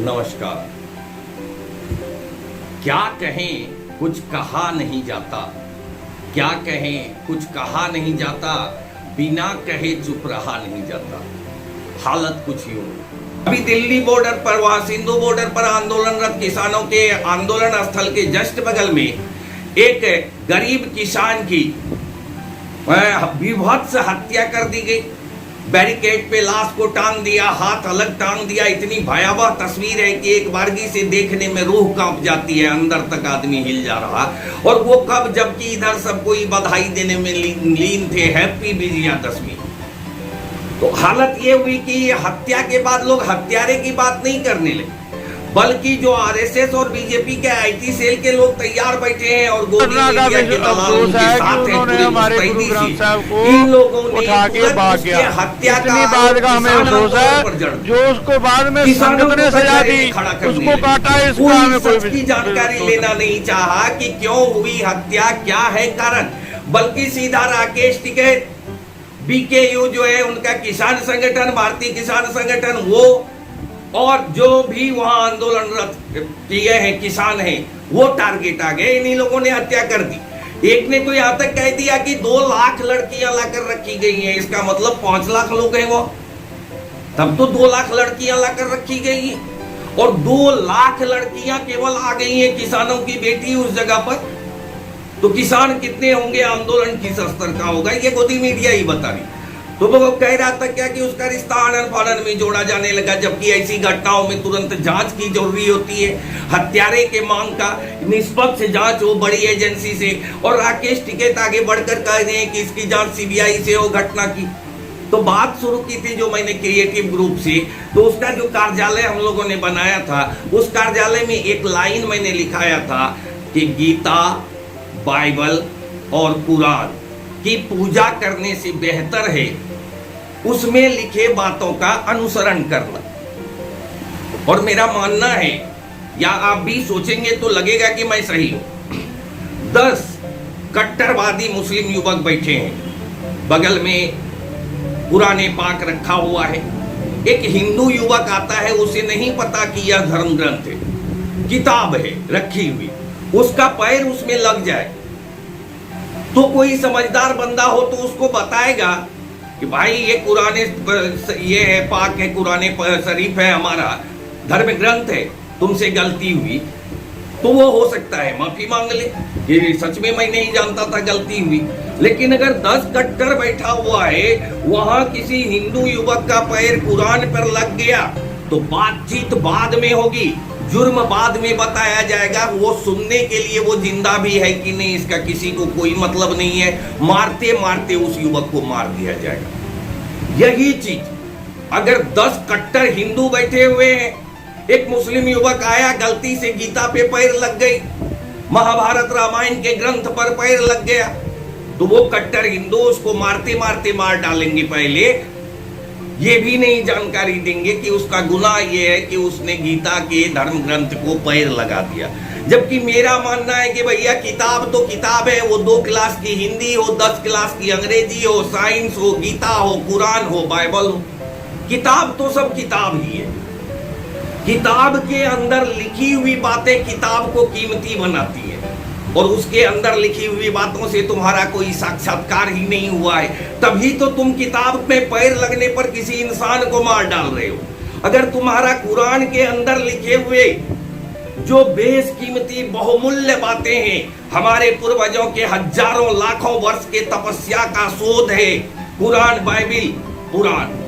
नमस्कार। क्या कहें कुछ कहा नहीं जाता, क्या कहें कुछ कहा नहीं जाता, बिना कहे चुप रहा नहीं जाता। हालत कुछ यूं। अभी दिल्ली बॉर्डर पर, वहां सिंधु बॉर्डर पर आंदोलनरत किसानों के आंदोलन स्थल के जस्ट बगल में एक गरीब किसान की विभत्स हत्या कर दी गई। बैरिकेड पे लाश को टांग दिया, हाथ अलग टांग दिया। इतनी भयावह तस्वीर है कि एक बारगी से देखने में रूह कांप जाती है, अंदर तक आदमी हिल जा रहा। और वो कब, जबकि इधर सब कोई बधाई देने में लीन थे, हैप्पी विजयादशमी। तो हालत ये हुई कि हत्या के बाद लोग हत्यारे की बात नहीं करने लगे, बल्कि जो आरएसएस और बीजेपी के आईटी सेल के लोग तैयार बैठे हैं और गोदी मीडिया के दलालों के साथ हैं, हमारे गुरु ग्रंथ साहब को इन लोगों ने उठा के भाग गया। हत्या का बाद का हमें अफसोस है, जो उसको बाद में संगत ने सजा दी, उसको काटा। इसका हमें कोई जानकारी लेना नहीं चाहा कि क्यों हुई हत्या, क्या है कारण, बल्कि सीधा राकेश टिकैत, बीकेयू जो है उनका किसान संगठन, भारतीय किसान संगठन, वो और जो भी वहां आंदोलनरत किए हैं किसान हैं, वो टारगेट आ गए। इन्हीं लोगों ने हत्या कर दी। एक ने तो यहां तक कह दिया कि 2 लाख लड़कियां लाकर रखी गई हैं। इसका मतलब 5 लाख लोग हैं वो, तब तो 2 लाख लड़कियां लाकर रखी गई हैं। और 2 लाख लड़कियां केवल आ गई हैं किसानों की बेटी उस जगह पर। तो किसान कितने होंगे, आंदोलन किस स्तर का होगा, ये गोदी मीडिया ही बता रही। तो वो कह रहा था क्या कि उसका रिश्ता आनन फानन में जोड़ा जाने लगा, जबकि ऐसी घटनाओं में तुरंत जांच की जरूरी होती है। हत्यारे के मांग का निष्पक्ष जांच हो बड़ी एजेंसी से। और राकेश टिकैत आगे बढ़कर कह रहे हैं कि इसकी जांच सीबीआई से हो घटना की। तो बात शुरू की थी जो मैंने क्रिएटिव ग्रुप से, तो उसका जो कार्यालय हम लोगों ने बनाया था, उस कार्यालय में एक लाइन मैंने लिखाया था कि गीता, बाइबल और कुरान की पूजा करने से बेहतर है उसमें लिखे बातों का अनुसरण करना। और मेरा मानना है, या आप भी सोचेंगे तो लगेगा कि मैं सही हूं, 10 कट्टरवादी मुस्लिम युवक बैठे हैं, बगल में कुरान पाक रखा हुआ है। एक हिंदू युवक आता है, उसे नहीं पता कि यह धर्म ग्रंथ है, किताब है रखी हुई, उसका पैर उसमें लग जाए तो कोई समझदार बंदा हो तो उसको बताएगा कि भाई ये कुरान, ये है पाक है, कुरान शरीफ है, हमारा धर्म ग्रंथ है, तुमसे गलती हुई तो वो हो सकता है माफी मांग ले, ये सच में मैं नहीं जानता था, गलती हुई। लेकिन अगर 10 कट्टर बैठा हुआ है, वहां किसी हिंदू युवक का पैर कुरान पर लग गया तो बातचीत बाद में होगी, जुर्म बाद में बताया जाएगा। वो सुनने के लिए वो जिंदा भी है कि नहीं इसका किसी को कोई मतलब नहीं है। मारते मारते उस युवक को मार दिया जाएगा। यही चीज अगर 10 कट्टर हिंदू बैठे हुए हैं, एक मुस्लिम युवक आया, गलती से गीता पे पैर लग गई, महाभारत रामायण के ग्रंथ पर पैर लग गया, तो वो कट्टर हिंदू उसको मारते मारते मार डालेंगे। पहले ये भी नहीं जानकारी देंगे कि उसका गुनाह ये है कि उसने गीता के धर्म ग्रंथ को पैर लगा दिया। जबकि मेरा मानना है कि भैया किताब तो किताब है, वो 2 क्लास की हिंदी हो, 10 क्लास की अंग्रेजी हो, साइंस हो, गीता हो, कुरान हो, बाइबल हो, किताब तो सब किताब ही है। किताब के अंदर लिखी हुई बातें किताब को कीमती बनाती है, और उसके अंदर लिखी हुई बातों से तुम्हारा कोई साक्षात्कार ही नहीं हुआ है, तभी तो तुम किताब में पैर लगने पर किसी इंसान को मार डाल रहे हो। अगर तुम्हारा कुरान के अंदर लिखे हुए जो बेशकीमती बहुमूल्य बातें हैं, हमारे पूर्वजों के हजारों लाखों वर्ष के तपस्या का शोध है कुरान, बाइबिल, कुरान,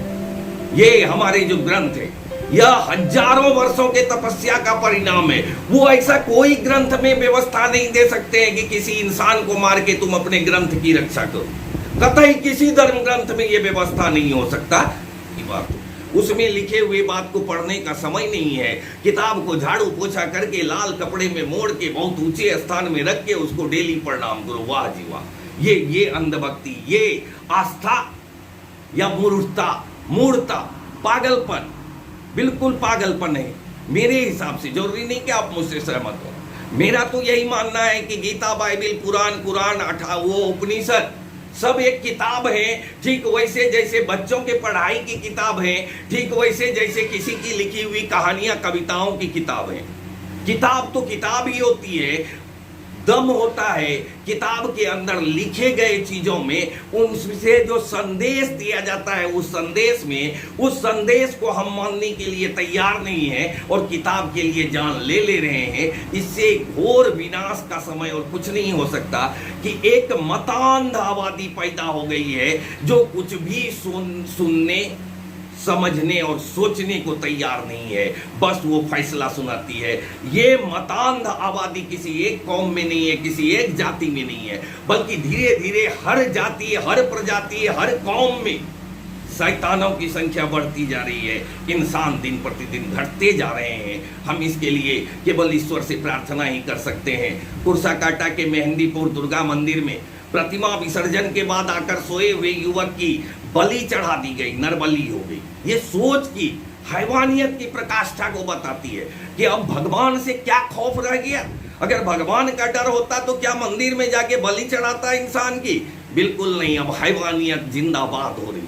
ये हमारे जो ग्रंथ है, यह हजारों वर्षों के तपस्या का परिणाम है। वो ऐसा कोई ग्रंथ में व्यवस्था नहीं दे सकते हैं कि किसी इंसान को मार के तुम अपने ग्रंथ की रक्षा करो। कतई किसी धर्म ग्रंथ में यह व्यवस्था नहीं हो सकता। ये बात उसमें लिखे हुए बात को पढ़ने का समय नहीं है। किताब को झाड़ू पोछा करके लाल कपड़े में मोड़ के बहुत ऊंचे स्थान में रख के उसको डेली प्रणाम करो, वाह जी वाह। ये अंधभक्ति, ये आस्था या मूर्खता, पागलपन, बिल्कुल पागलपन है मेरे हिसाब से। जरूरी नहीं कि आप मुझसे सहमत हो। मेरा तो यही मानना है कि गीता, बाइबिल, कुरान, वो उपनिषद सब एक किताब है। ठीक वैसे जैसे बच्चों के पढ़ाई की किताब है, ठीक वैसे जैसे किसी की लिखी हुई कहानियां कविताओं की किताब है। किताब तो किताब ही होती है, दम होता है किताब के अंदर लिखे गए चीजों में, उनसे जो संदेश दिया जाता है उस संदेश में, उस संदेश को हम मानने के लिए तैयार नहीं है और किताब के लिए जान ले रहे हैं। इससे घोर विनाश का समय और कुछ नहीं हो सकता कि एक मतांध आबादी पैदा हो गई है जो कुछ भी सुनने, समझने और सोचने को तैयार नहीं है, बस वो फैसला सुनाती है। ये मतांध आबादी किसी एक कौम में नहीं है, किसी एक जाति में नहीं है, बल्कि धीरे धीरे हर जाति, हर प्रजाति, हर कौम में शैतानों की संख्या बढ़ती जा रही है। इंसान दिन प्रतिदिन घटते जा रहे हैं। हम इसके लिए केवल ईश्वर से प्रार्थना ही कर सकते हैं। कुर्साकाटा के मेहंदीपुर दुर्गा मंदिर में प्रतिमा विसर्जन के बाद आकर सोए हुए युवक की बलि चढ़ा दी गई, नरबली हो गई। ये सोच की हैवानियत की प्रकाष्ठा को बताती है कि अब भगवान से क्या खौफ रह गया। अगर भगवान का डर होता तो क्या मंदिर में जाके बलि चढ़ाता इंसान की? बिल्कुल नहीं। अब हैवानियत जिंदाबाद हो रही है।